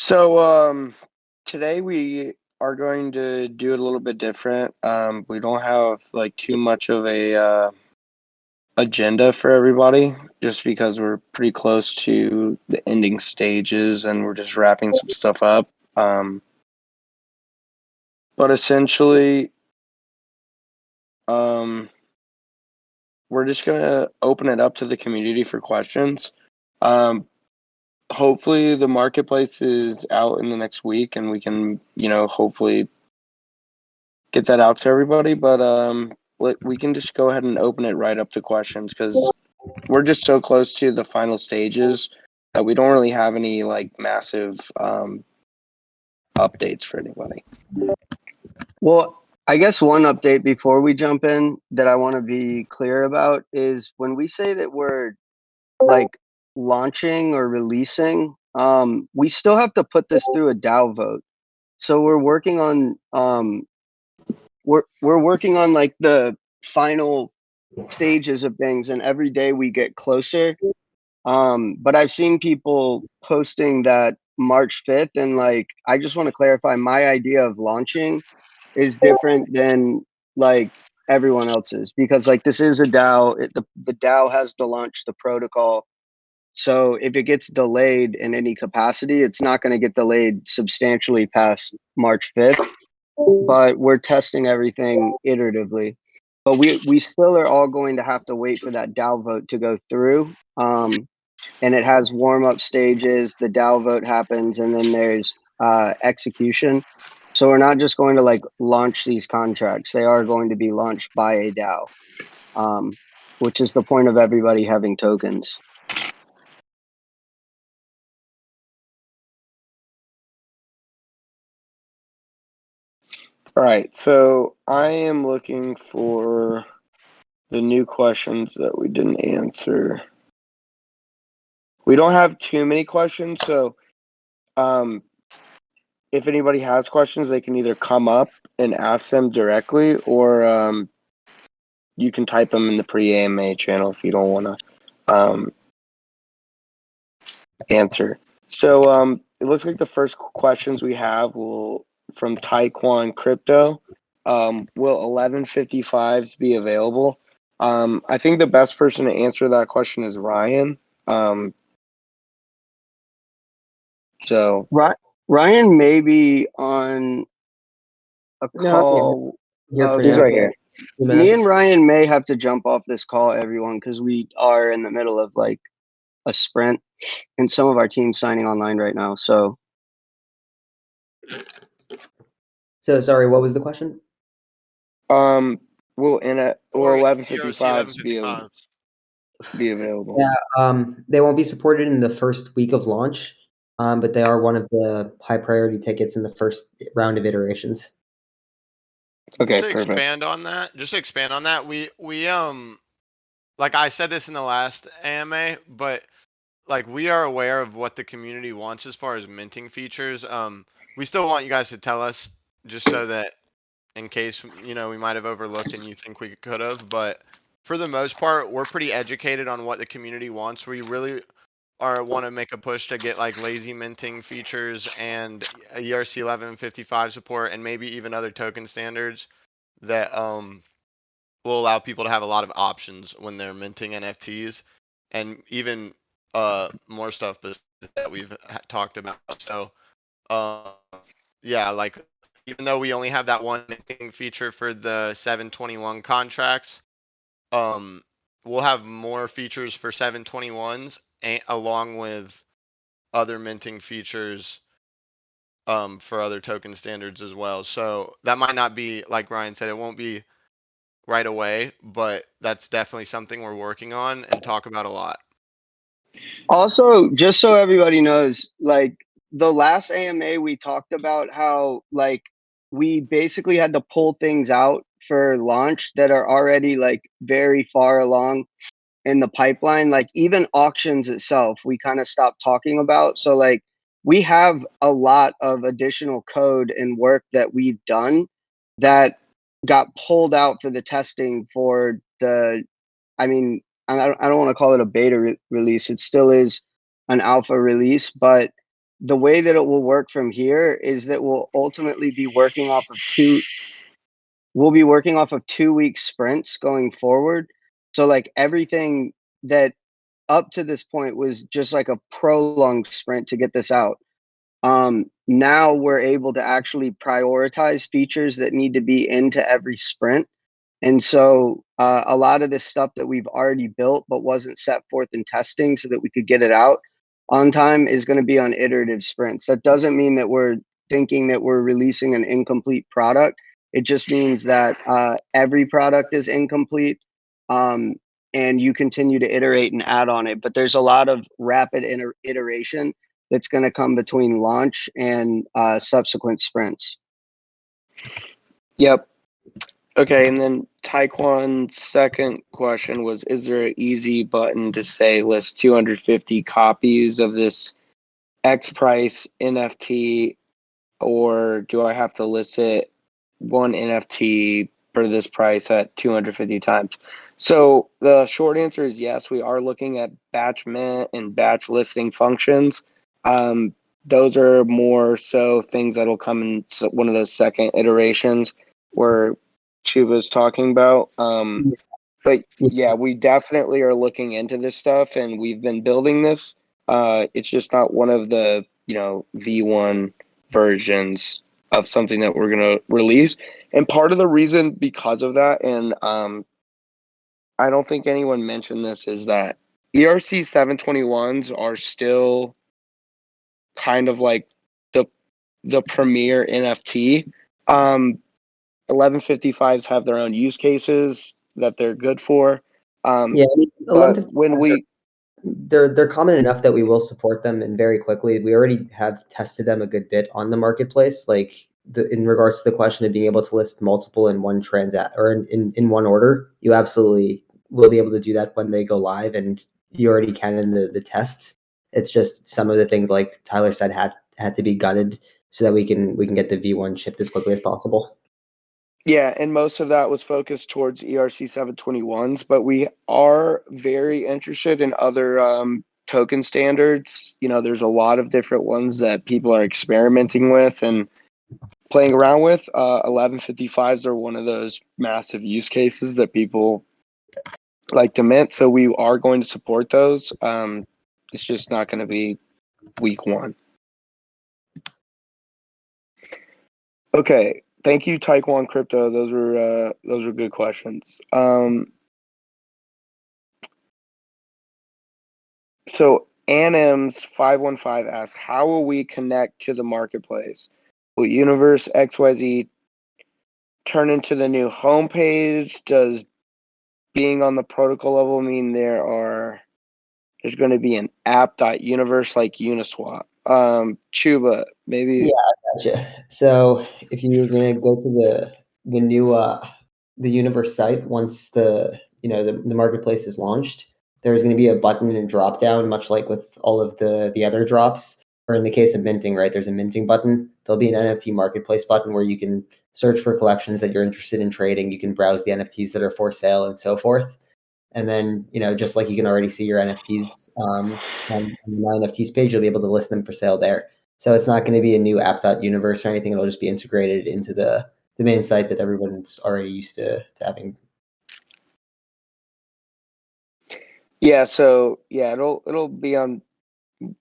So today we are going to do it a little bit different. We don't have like too much of a agenda for everybody, just because we're pretty close to the ending stages and we're just wrapping some stuff up. But essentially, we're just gonna open it up to the community for questions. Hopefully the marketplace is out in the next week and we can, hopefully get that out to everybody. But we can just go ahead and open it right up to questions because we're just so close to the final stages that we don't really have any like massive updates for anybody. Well, I guess one update before we jump in that I want to be clear about is when we say that we're like launching or releasing, we still have to put this through a DAO vote. So we're working on we're working on like the final stages of things, and every day we get closer. But I've seen people posting that March 5th, and like I just want to clarify, my idea of launching is different than like everyone else's, because like this is a DAO. The DAO has to launch the protocol. So if it gets delayed in any capacity, it's not going to get delayed substantially past March 5th. But we're testing everything iteratively. But we still are all going to have to wait for that DAO vote to go through. And it has warm-up stages. The DAO vote happens, and then there's execution. So we're not just going to like launch these contracts. They are going to be launched by a DAO, which is the point of everybody having tokens. All right, so I am looking for the new questions that we didn't answer. We don't have too many questions, so if anybody has questions, they can either come up and ask them directly, or you can type them in the pre-AMA channel if you don't want to answer. So it looks like the first questions we have from Taekwon Crypto. Will 1155s be available? I think the best person to answer that question is Ryan. So Ryan may be on a call. He's right here. Me and Ryan may have to jump off this call, everyone, because we are in the middle of like a sprint, and some of our team's signing online right now. So sorry, what was the question? Will 1155s be available? Yeah, they won't be supported in the first week of launch, but they are one of the high priority tickets in the first round of iterations. Okay, just to expand on that, we like I said this in the last AMA, but like we are aware of what the community wants as far as minting features. We still want you guys to tell us, just so that in case we might have overlooked and you think we could have, but for the most part, we're pretty educated on what the community wants. We really want to make a push to get like lazy minting features and a ERC 1155 support, and maybe even other token standards that will allow people to have a lot of options when they're minting NFTs, and even more stuff that we've talked about. So yeah, like even though we only have that one minting feature for the 721 contracts, we'll have more features for 721s along with other minting features for other token standards as well. So that might not be, like Ryan said, it won't be right away, but that's definitely something we're working on and talk about a lot. Also, just so everybody knows, like the last AMA, we talked about how like we basically had to pull things out for launch that are already like very far along in the pipeline. Like even auctions itself, we kind of stopped talking about. So like we have a lot of additional code and work that we've done that got pulled out for the testing for the, I mean, I don't want to call it a beta release. It still is an alpha release, but the way that it will work from here is that we'll ultimately be working off of 2-week sprints going forward. So like everything that up to this point was just like a prolonged sprint to get this out. Now we're able to actually prioritize features that need to be into every sprint. And so a lot of this stuff that we've already built but wasn't set forth in testing so that we could get it out on time is going to be on iterative sprints. That doesn't mean that we're thinking that we're releasing an incomplete product. It just means that every product is incomplete, and you continue to iterate and add on it. But there's a lot of rapid iteration that's going to come between launch and subsequent sprints. Yep. Okay, and then Taekwon's second question was, is there an easy button to say list 250 copies of this X price NFT, or do I have to list it one NFT for this price at 250 times? So the short answer is yes, we are looking at batch mint and batch listing functions. Those are more so things that'll come in one of those second iterations where Chuba's talking about. But yeah, we definitely are looking into this stuff, and we've been building this. It's just not one of the V1 versions of something that we're gonna release. And part of the reason because of that, and I don't think anyone mentioned this, is that ERC 721s are still kind of like the premier NFT. 1155s have their own use cases that they're good for. Yeah, I mean, But when they're common enough that we will support them, and very quickly. We already have tested them a good bit on the marketplace. Like in regards to the question of being able to list multiple in one transact or in one order, you absolutely will be able to do that when they go live, and you already can in the tests. It's just some of the things, like Tyler said, had to be gutted so that we can get the V1 shipped as quickly as possible. Yeah, and most of that was focused towards ERC 721s, but we are very interested in other token standards. There's a lot of different ones that people are experimenting with and playing around with. 1155s are one of those massive use cases that people like to mint, so we are going to support those. It's just not going to be week one. Okay. Thank you, Taekwon Crypto. Those were good questions. So Anims 515 asks, how will we connect to the marketplace? Will Universe XYZ turn into the new homepage? Does being on the protocol level mean there's going to be an app.universe like Uniswap? Chuba, maybe. Yeah, I gotcha. So if you're gonna go to the new the Universe site, once the marketplace is launched, there's gonna be a button and drop down, much like with all of the other drops. Or in the case of minting, right, there's a minting button. There'll be an NFT marketplace button where you can search for collections that you're interested in trading. You can browse the NFTs that are for sale and so forth. And then, just like you can already see your NFTs on the My NFTs page, you'll be able to list them for sale there. So it's not going to be a new app.universe or anything. It'll just be integrated into the main site that everyone's already used to having. Yeah, so yeah, it'll be on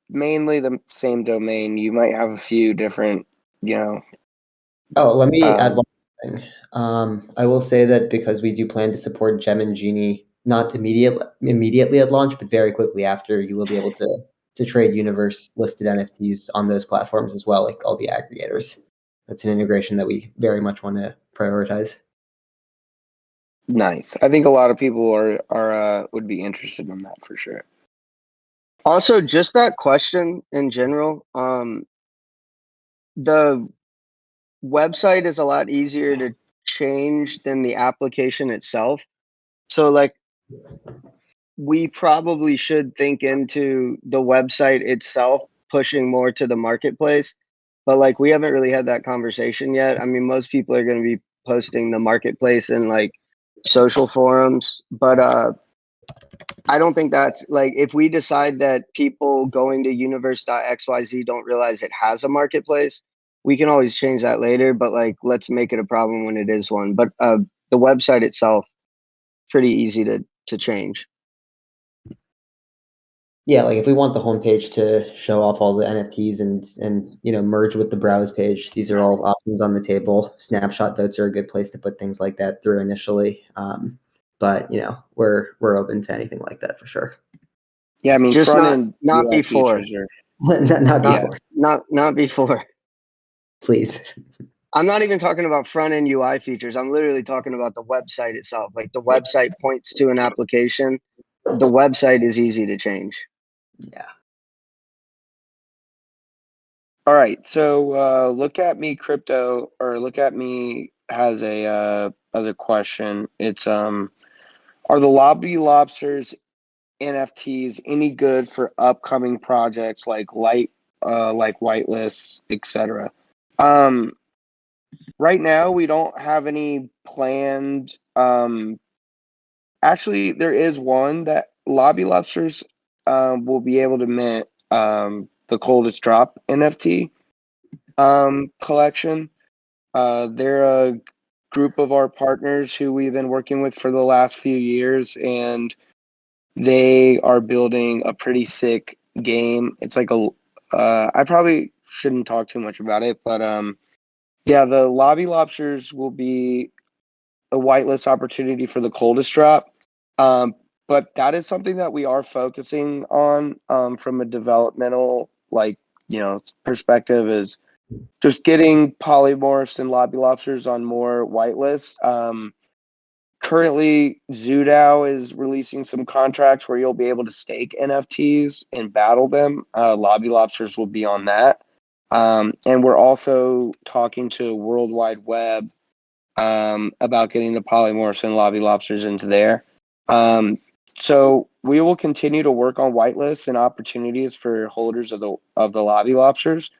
mainly the same domain. You might have a few different, Oh, let me add one thing. I will say that because we do plan to support Gem and Genie, not immediately at launch, but very quickly after, you will be able to trade Universe listed NFTs on those platforms as well, like all the aggregators. That's an integration that we very much want to prioritize. Nice. I think a lot of people would be interested in that for sure. Also, just that question in general, the website is a lot easier to change than the application itself. So like we probably should think into the website itself pushing more to the marketplace, but like we haven't really had that conversation yet. I mean, most people are going to be posting the marketplace in like social forums, but I don't think that's like, if we decide that people going to universe.xyz don't realize it has a marketplace, we can always change that later, but like, let's make it a problem when it is one. But the website itself, pretty easy to change. Yeah, like if we want the homepage to show off all the NFTs and merge with the browse page, these are all options on the table. Snapshot votes are a good place to put things like that through initially. But we're open to anything like that for sure. Yeah, I mean, Just front not end not UI before. features are. not Yeah. before, Not before. please. I'm not even talking about front end UI features. I'm literally talking about the website itself. Like the website points to an application. The website is easy to change. Yeah. All right, so look at me crypto, or look at me has a question. It's are the Lobby Lobsters NFTs any good for upcoming projects like whitelists, etc. Right now we don't have any planned. Actually, there is one that Lobby Lobsters will be able to mint the coldest drop NFT collection. They're a group of our partners who we've been working with for the last few years, and they are building a pretty sick game. It's like I probably shouldn't talk too much about it, but yeah, the Lobby Lobsters will be a whitelist opportunity for the coldest drop. But that is something that we are focusing on from a developmental perspective, is just getting polymorphs and Lobby Lobsters on more whitelists. Currently, DAO is releasing some contracts where you'll be able to stake NFTs and battle them. Lobby Lobsters will be on that. And we're also talking to World Wide Web about getting the polymorphs and Lobby Lobsters into there. So we will continue to work on whitelists and opportunities for holders of the Lobby Lobsters.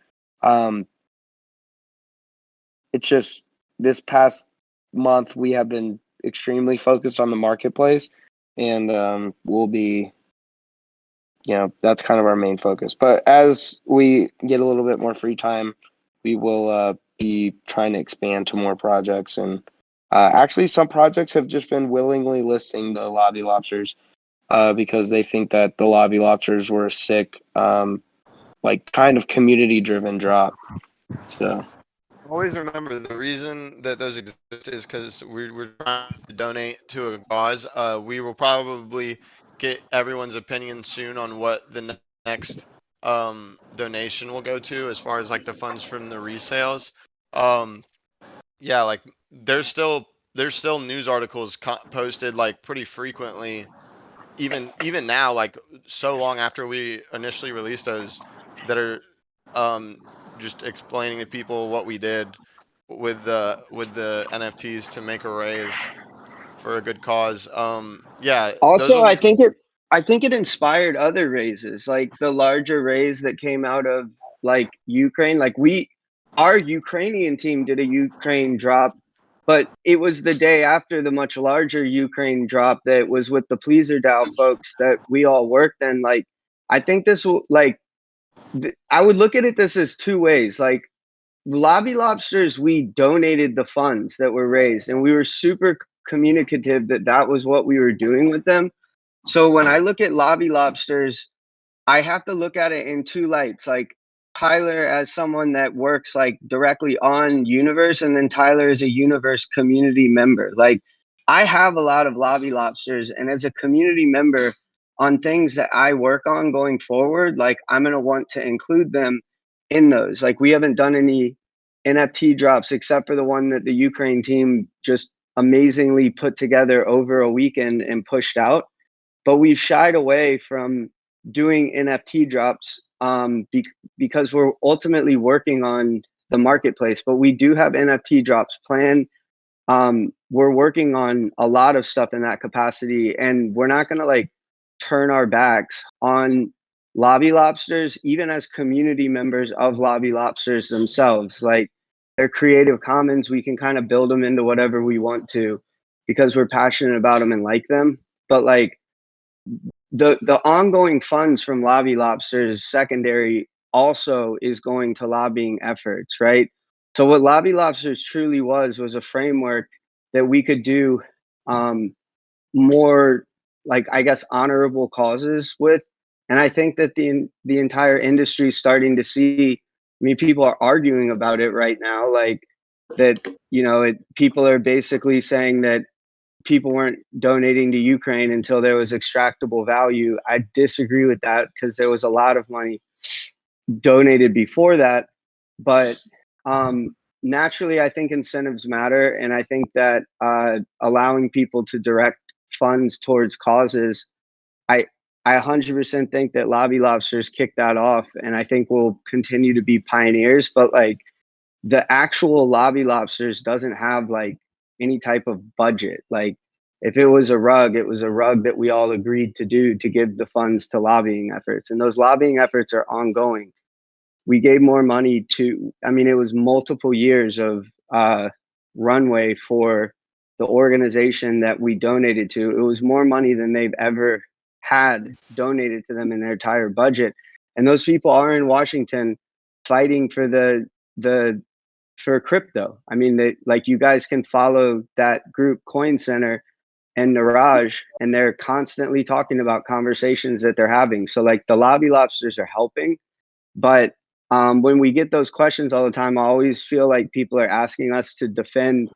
It's just this past month we have been extremely focused on the marketplace, and we'll be, that's kind of our main focus. But as we get a little bit more free time, we will be trying to expand to more projects. And actually, some projects have just been willingly listing the Lobby Lobsters because they think that the Lobby Lobsters were a sick, kind of community-driven drop. So. Always remember the reason that those exist is because we're trying to donate to a cause. We will probably get everyone's opinion soon on what the next donation will go to, as far as like the funds from the resales. Yeah, like there's still news articles posted like pretty frequently, even now, like so long after we initially released those, that are um just explaining to people what we did with the NFTs to make a raise for a good cause. Yeah, those Also, will. I think it inspired other raises, like the larger raise that came out of like Ukraine. Like our Ukrainian team did a Ukraine drop, but it was the day after the much larger Ukraine drop that was with the Pleaser DAO folks that we all worked in. Like, I think this will I would look at it this as two ways. Like Lobby Lobsters, we donated the funds that were raised, and we were super communicative that that was what we were doing with them. So when I look at Lobby Lobsters, I have to look at it in two lights. Like Tyler as someone that works like directly on Universe, and then Tyler as a Universe community member. Like I have a lot of Lobby Lobsters, and as a community member on things that I work on going forward, like I'm gonna want to include them in those. Like we haven't done any NFT drops except for the one that the Ukraine team just amazingly put together over a weekend and pushed out, but we've shied away from doing NFT drops because we're ultimately working on the marketplace. But we do have NFT drops planned. We're working on a lot of stuff in that capacity, and we're not going to like turn our backs on Lobby Lobsters, even as community members of Lobby Lobsters themselves. Like they're Creative Commons, we can kind of build them into whatever we want to because we're passionate about them and like them. But like the ongoing funds from Lobby Lobster's secondary also is going to lobbying efforts, right? So what Lobby Lobsters truly was a framework that we could do more, like, I guess, honorable causes with. And I think that the entire industry is starting to see. I mean, people are arguing about it right now, like that. People are basically saying that people weren't donating to Ukraine until there was extractable value. I disagree with that because there was a lot of money donated before that. But naturally, I think incentives matter. And I think that allowing people to direct funds towards causes, I, I 100% think that Lobby Lobsters kicked that off. And I think we'll continue to be pioneers. But like, the actual Lobby Lobsters doesn't have like any type of budget. Like, if it was a rug, it was a rug that we all agreed to do to give the funds to lobbying efforts, and those lobbying efforts are ongoing. We gave more money to, I mean, it was multiple years of runway for the organization that we donated to. It was more money than they've ever had donated to them in their entire budget. And those people are in Washington fighting for for crypto. I mean, like, you guys can follow that group Coin Center and Niraj, and they're constantly talking about conversations that they're having. So like, the Lobby Lobsters are helping. But when we get those questions all the time, I always feel like people are asking us to defend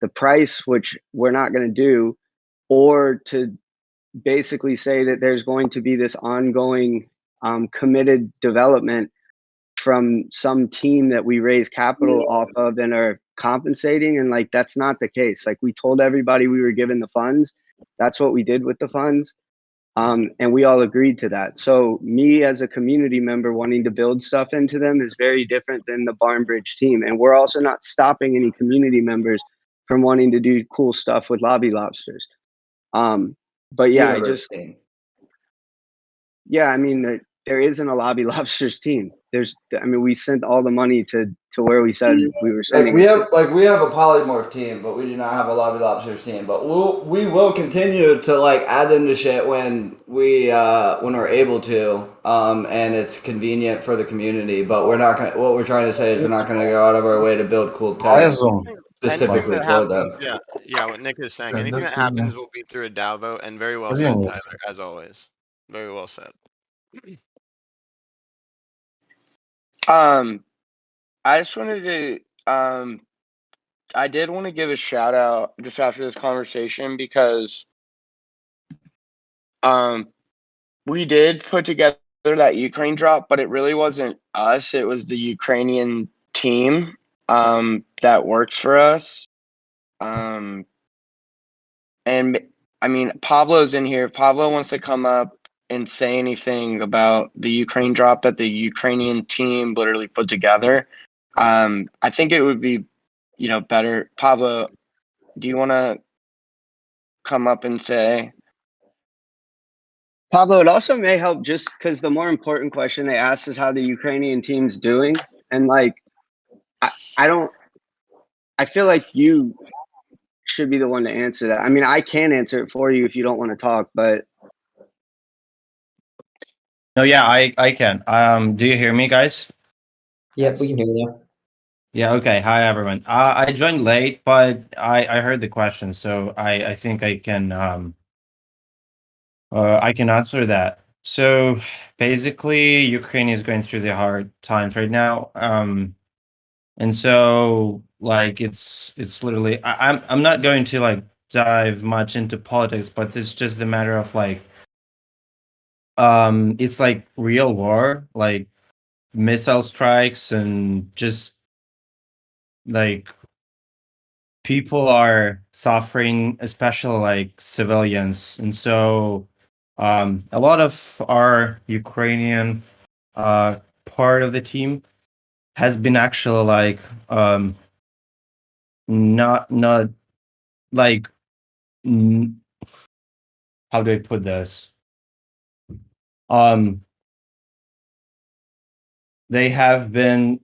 the price, which we're not going to do, or to basically say that there's going to be this ongoing committed development from some team that we raise capital off of and are compensating. And like, that's not the case. Like, we told everybody we were given the funds. That's what we did with the funds. And we all agreed to that. So me as a community member wanting to build stuff into them is very different than the Barnbridge team. And we're also not stopping any community members from wanting to do cool stuff with Lobby Lobsters. But yeah, I mean, there isn't a Lobby Lobsters team. We sent all the money to where we said we were sending. We have a polymorph team, but we do not have a Lobby Lobsters team. But we will continue to like add them to shit when we're able to, and it's convenient for the community. But we're not gonna. What we're trying to say is we're not gonna go out of our way to build cool tech specifically for them. Yeah, what Nick is saying. Anything that happens will be through a DAO vote, and very well said, Tyler, as always. Very well said. I just wanted to, I did want to give a shout out just after this conversation because, we did put together that Ukraine drop, but it really wasn't us. It was the Ukrainian team, that works for us. And I mean, Pablo's in here. If Pablo wants to come up and say anything about the Ukraine drop that the Ukrainian team literally put together, I think it would be, better. Pablo, do you want to come up and say? Pablo, it also may help just because the more important question they ask is how the Ukrainian team's doing. And like, I feel like you should be the one to answer that. I mean, I can answer it for you if you don't want to talk, but. No, yeah, I can. Do you hear me, guys? Yep, we can hear you now. Yeah, okay. Hi, everyone. I joined late, but I heard the question, so I think I can answer that. So basically, Ukraine is going through the hard times right now. And so like it's literally I'm not going to like dive much into politics, but it's just a matter of like it's like real war, like missile strikes, and just like people are suffering, especially like civilians. And so a lot of our Ukrainian part of the team has been actually like not like how do I put this? They have been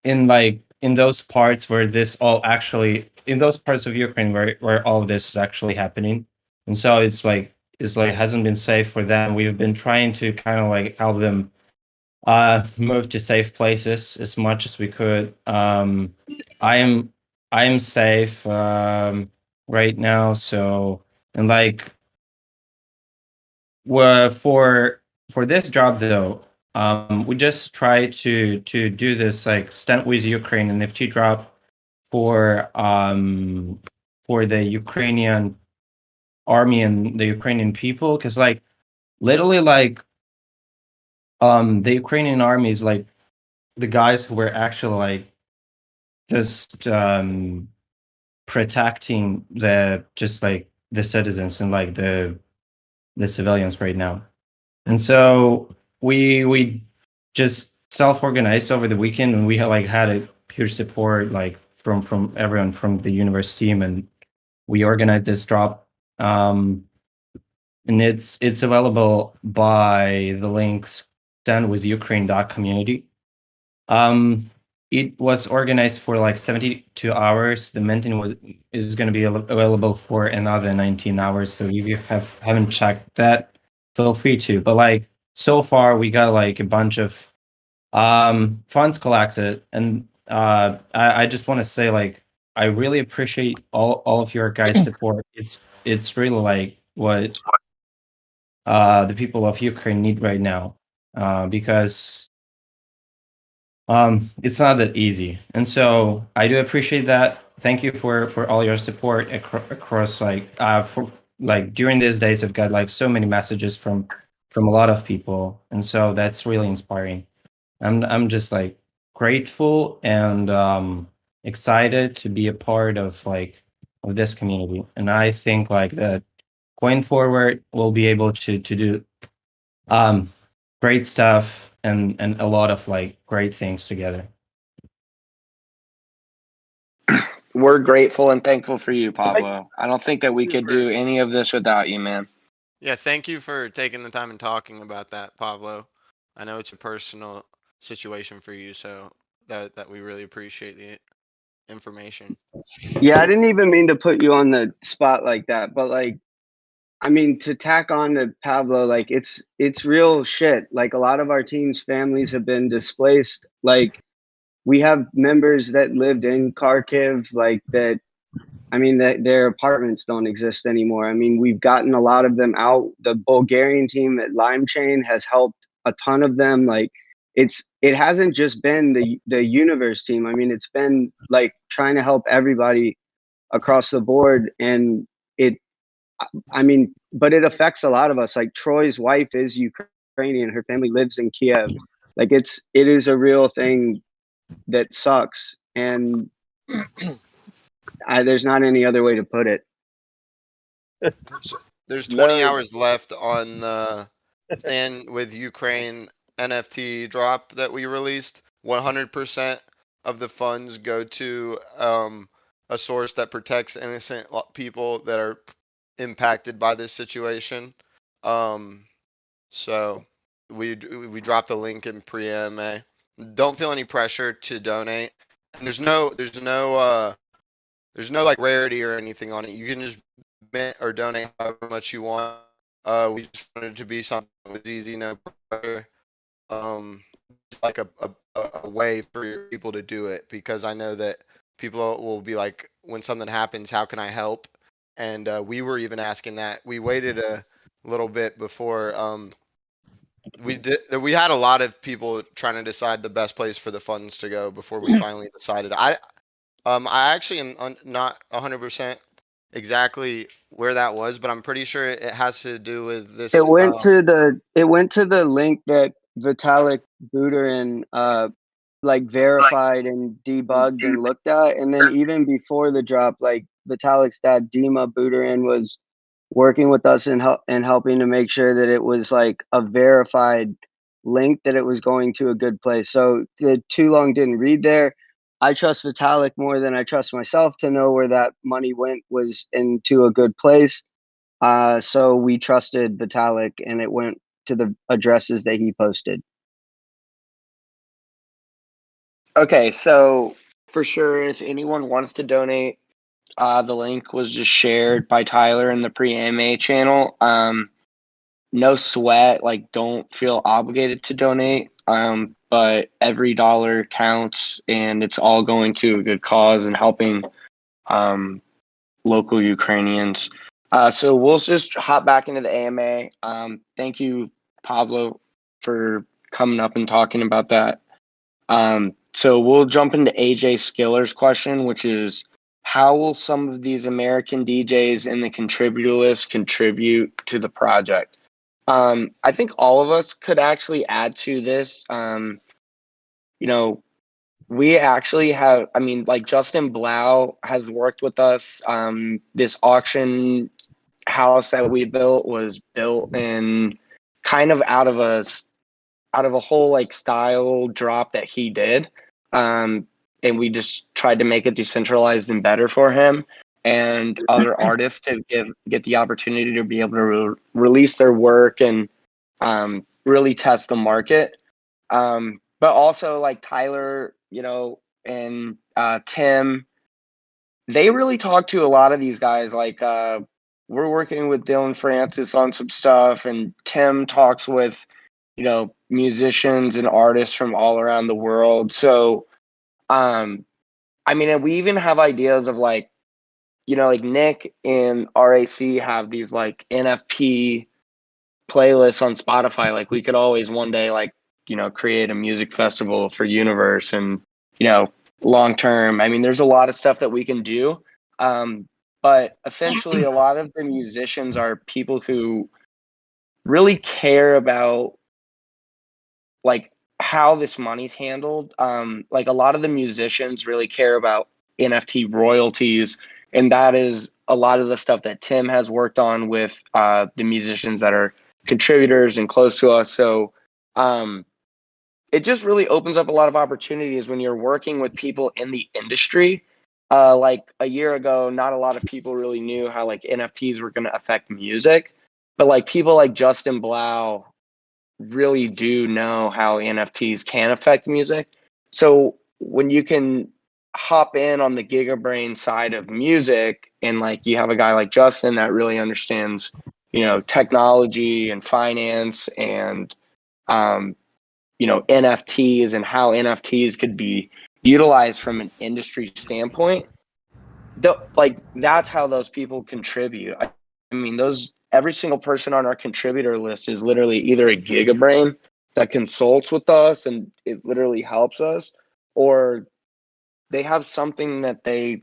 in those parts where this all actually, in those parts of Ukraine where all of this is actually happening, and so it's like hasn't been safe for them. We've been trying to kind of like help them move to safe places as much as we could. I am safe right now, so, and like for this job though, we just try to do this like Stand with Ukraine NFT drop for the Ukrainian army and the Ukrainian people, because like literally like the Ukrainian army is like the guys who were actually like just protecting the citizens and like the civilians right now. And so we just self-organized over the weekend, and we had a huge support like from everyone from the Universe team, and we organized this drop. And it's available by the links standwithukraine.community. It was organized for like 72 hours. The minting is going to be available for another 19 hours. So if you haven't checked that, feel free to. But like so far, we got like a bunch of funds collected, and I just want to say like I really appreciate all of your guys' support. It's really like what the people of Ukraine need right now, because it's not that easy. And so I do appreciate that. Thank you for all your support across like for like during these days. I've got like so many messages from a lot of people, and so that's really inspiring. I'm just like grateful and excited to be a part of this community, and I think like that going forward we'll be able to do great stuff and a lot of like great things together. We're grateful and thankful for you, Pablo. I don't think that we could do any of this without you, man. Yeah, thank you for taking the time and talking about that, Pablo. I know it's a personal situation for you, so that we really appreciate the information. Yeah, I didn't even mean to put you on the spot like that, but like, I mean, to tack on to Pablo, like it's real shit. Like a lot of our team's families have been displaced. Like we have members that lived in Kharkiv, like that. I mean, that their apartments don't exist anymore. I mean, we've gotten a lot of them out. The Bulgarian team at Lime Chain has helped a ton of them. Like it hasn't just been the Universe team. I mean, it's been like trying to help everybody across the board, and it I mean, but it affects a lot of us. Like Troy's wife is Ukrainian, her family lives in Kiev. Like it is a real thing that sucks, and there's not any other way to put it. There's 20 hours left on the Stand with Ukraine NFT drop that we released. 100% of the funds go to a source that protects innocent people that are impacted by this situation. So we dropped the link in pre-AMA. Don't feel any pressure to donate. And there's no like rarity or anything on it. You can just mint or donate however much you want. We just wanted it to be something that was easy, no pressure. Like a way for people to do it, because I know that people will be like, when something happens, how can I help? And we were even asking that. We waited a little bit before we had a lot of people trying to decide the best place for the funds to go before we finally decided. I actually am not 100% exactly where that was, but I'm pretty sure it has to do with this. It went to the link that Vitalik Buterin like verified and debugged and looked at, and then even before the drop, like Vitalik's dad Dima Buterin was working with us and helping to make sure that it was like a verified link, that it was going to a good place. So the too long didn't read there. I trust Vitalik more than I trust myself to know where that money went was into a good place. So we trusted Vitalik, and it went to the addresses that he posted. Okay, so for sure, if anyone wants to donate, The link was just shared by Tyler in the pre-AMA channel. No sweat, like don't feel obligated to donate. But every dollar counts, and it's all going to a good cause and helping local Ukrainians. So we'll just hop back into the AMA. Thank you, Pablo, for coming up and talking about that. So we'll jump into AJ Skiller's question, which is, how will some of these American DJs in the contributor list contribute to the project? I think all of us could actually add to this. We actually have, I mean, like Justin Blau has worked with us. This auction house that we built was built in kind of out of a whole like style drop that he did. And we just tried to make it decentralized and better for him and other artists to get the opportunity to be able to release their work and really test the market. But also like Tyler, and Tim, they really talk to a lot of these guys. Like we're working with Dylan Francis on some stuff, and Tim talks with, musicians and artists from all around the world. So, I mean, and we even have ideas of like, like Nick and RAC have these like NFP playlists on Spotify. Like we could always one day like, create a music festival for Universe and, long term. I mean, there's a lot of stuff that we can do. But essentially a lot of the musicians are people who really care about like how this money's handled. Like a lot of the musicians really care about NFT royalties, and that is a lot of the stuff that Tim has worked on with the musicians that are contributors and close to us. So it just really opens up a lot of opportunities when you're working with people in the industry. Like a year ago, not a lot of people really knew how like NFTs were going to affect music, but like people like Justin Blau really do know how NFTs can affect music. So when you can hop in on the gigabrain side of music and like you have a guy like Justin that really understands, technology and finance and NFTs and how NFTs could be utilized from an industry standpoint, like that's how those people contribute. I mean, every single person on our contributor list is literally either a gigabrain that consults with us and it literally helps us, or they have something that they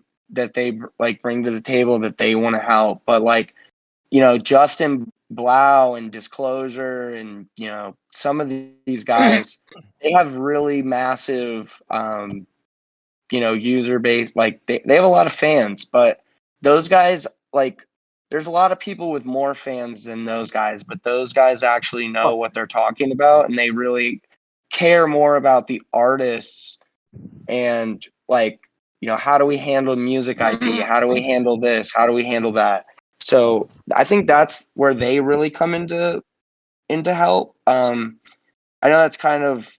like bring to the table that they want to help. But like, Justin Blau and Disclosure and some of these guys, they have really massive user base. Like they have a lot of fans, but those guys, like there's a lot of people with more fans than those guys, but those guys actually know what they're talking about and they really care more about the artists and like, how do we handle music ID? How do we handle this? How do we handle that? So I think that's where they really come into help. I know that's kind of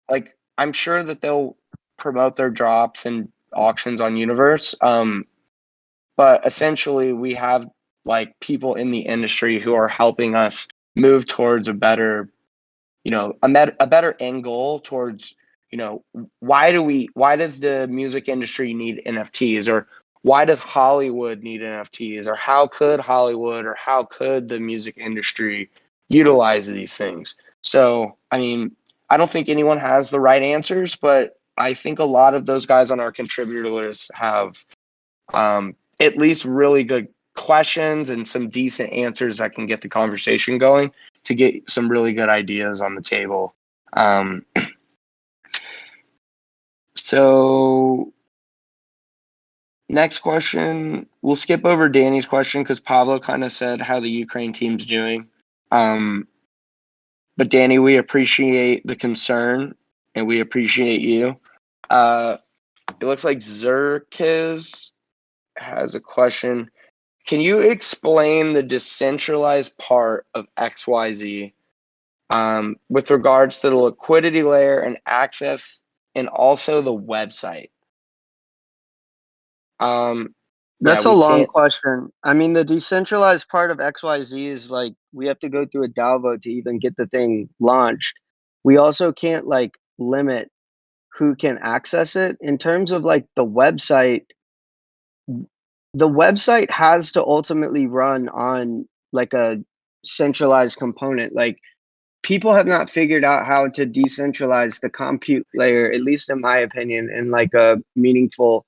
like, I'm sure that they'll promote their drops and auctions on Universe. But essentially we have like people in the industry who are helping us move towards a better, a better end goal towards, why does the music industry need NFTs, or why does Hollywood need NFTs, or how could Hollywood or how could the music industry utilize these things? So, I mean, I don't think anyone has the right answers, but I think a lot of those guys on our contributor list have at least really good questions and some decent answers that can get the conversation going to get some really good ideas on the table. So next question, we'll skip over Danny's question because Pablo kind of said how the Ukraine team's doing. But Danny, we appreciate the concern and we appreciate you. It looks like Zerkiz has a question. Can you explain the decentralized part of XYZ with regards to the liquidity layer and access and also the website? That's we a long can't. question. I mean, the decentralized part of XYZ is like we have to go through a DAO vote to even get the thing launched. We also can't like limit who can access it in terms of like the website. The website has to ultimately run on like a centralized component. Like people have not figured out how to decentralize the compute layer, at least in my opinion, in like a meaningful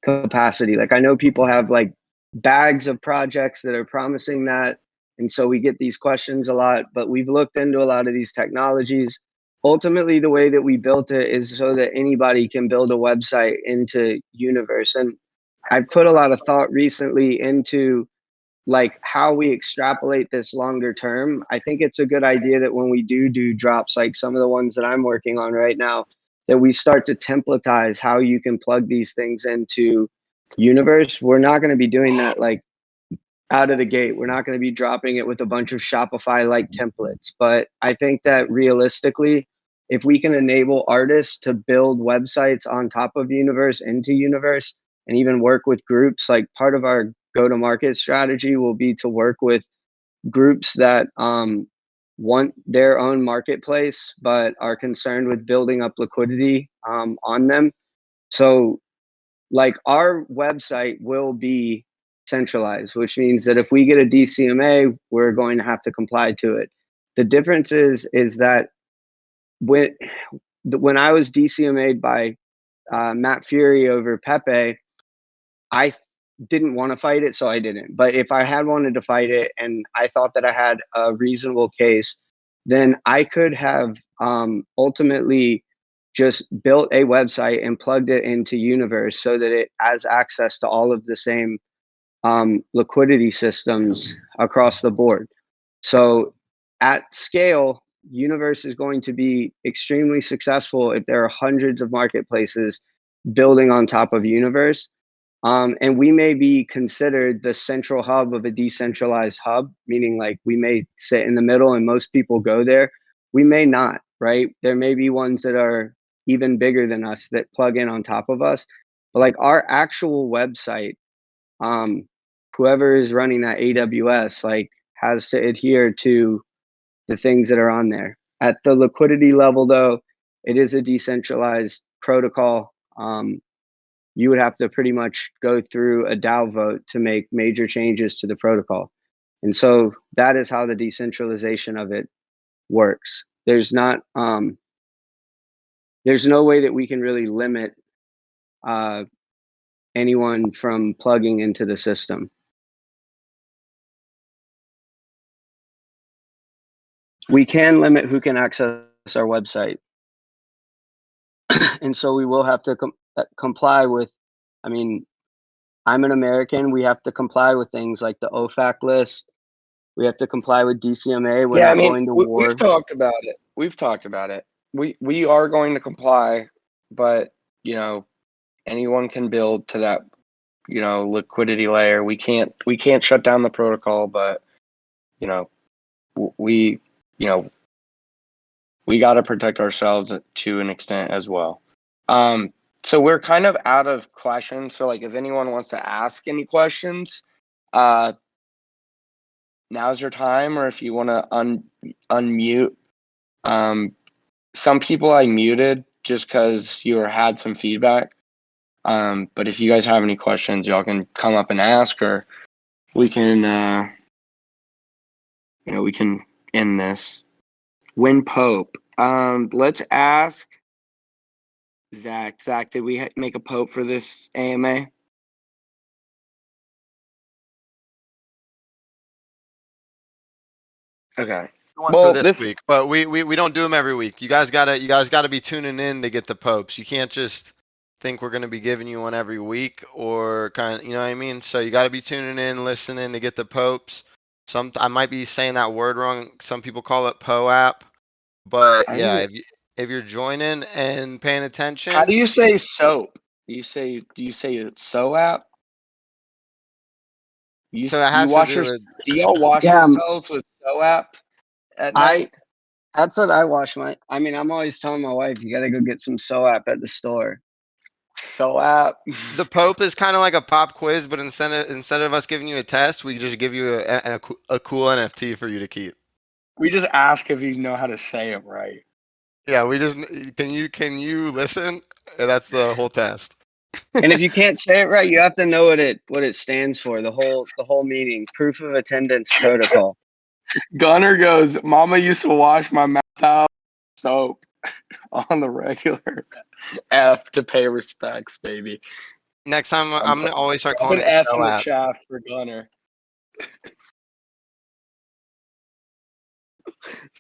capacity. Like I know people have like bags of projects that are promising that, and so we get these questions a lot, but we've looked into a lot of these technologies. Ultimately, the way that we built it is so that anybody can build a website into Universe. And I've put a lot of thought recently into like how we extrapolate this longer term. I think it's a good idea that when we do drops, like some of the ones that I'm working on right now, that we start to templatize how you can plug these things into Universe. We're not going to be doing that like out of the gate. We're not going to be dropping it with a bunch of Shopify like templates. But I think that realistically, if we can enable artists to build websites on top of Universe into Universe and even work with groups, like part of our go to market strategy will be to work with groups that want their own marketplace but are concerned with building up liquidity on them. So like our website will be centralized, which means that if we get a DCMA, we're going to have to comply to it. The difference is that when I was DCMA'd by Matt Fury over Pepe, I didn't want to fight it, so I didn't. But if I had wanted to fight it and I thought that I had a reasonable case, then I could have ultimately just built a website and plugged it into Universe so that it has access to all of the same liquidity systems across the board. So at scale, Universe is going to be extremely successful if there are hundreds of marketplaces building on top of Universe. And we may be considered the central hub of a decentralized hub, meaning like we may sit in the middle and most people go there. We may not, right? There may be ones that are even bigger than us that plug in on top of us. But like our actual website, whoever is running that AWS like has to adhere to the things that are on there. At the liquidity level, though, it is a decentralized protocol. You would have to pretty much go through a DAO vote to make major changes to the protocol. And so that is how the decentralization of it works. There's not there's no way that we can really limit anyone from plugging into the system. We can limit who can access our website. And so we will have to comply with, I mean, I'm an American. We have to comply with things like the OFAC list. We have to comply with DCMA. We're not going to war. We've talked about it. We are going to comply, but anyone can build to that liquidity layer. We can't shut down the protocol, but we got to protect ourselves to an extent as well. So we're kind of out of questions. So like if anyone wants to ask any questions, now's your time, or if you want to unmute. Some people I muted just because you had some feedback. But if you guys have any questions, y'all can come up and ask, or we can we can end this. Win Pope. Let's ask Zach. Zach, did we make a Pope for this AMA? Okay. For this week, but we don't do them every week. You guys gotta be tuning in to get the popes. You can't just think we're gonna be giving you one every week, or kind of, you know what I mean. So you gotta be tuning in, listening to get the popes. I might be saying that word wrong. Some people call it POAP, but yeah, if you're joining and paying attention. How do you say soap? Do you say it's SOAP? Do y'all wash yourselves with SOAP at night? That's what I wash my. I mean, I'm always telling my wife, you got to go get some SOAP at the store. So app. The Pope is kind of like a pop quiz, but instead of us giving you a test, we just give you a cool NFT for you to keep. We just ask if you know how to say it right. Yeah, we just can you listen? That's the whole test. And if you can't say it right, you have to know what it stands for. The whole meaning. Proof of attendance protocol. Gunner goes, Mama used to wash my mouth out with soap on the regular. F to pay respects, baby. Next time, I'm gonna always start Put calling an it F So in the App. chat for Gunner.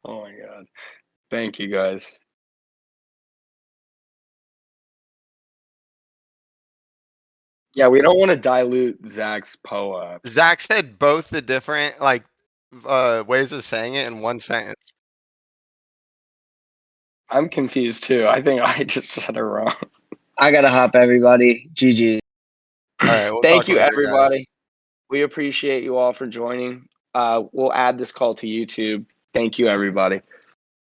Oh my god. Thank you guys. Yeah, we don't want to dilute Zach's POA. Zach said both the different ways of saying it in one sentence. I'm confused too. I think I just said it wrong. I gotta hop, everybody. GG. All right, we'll Thank talk you, later, guys. everybody. We appreciate you all for joining. We'll add this call to YouTube. Thank you, everybody.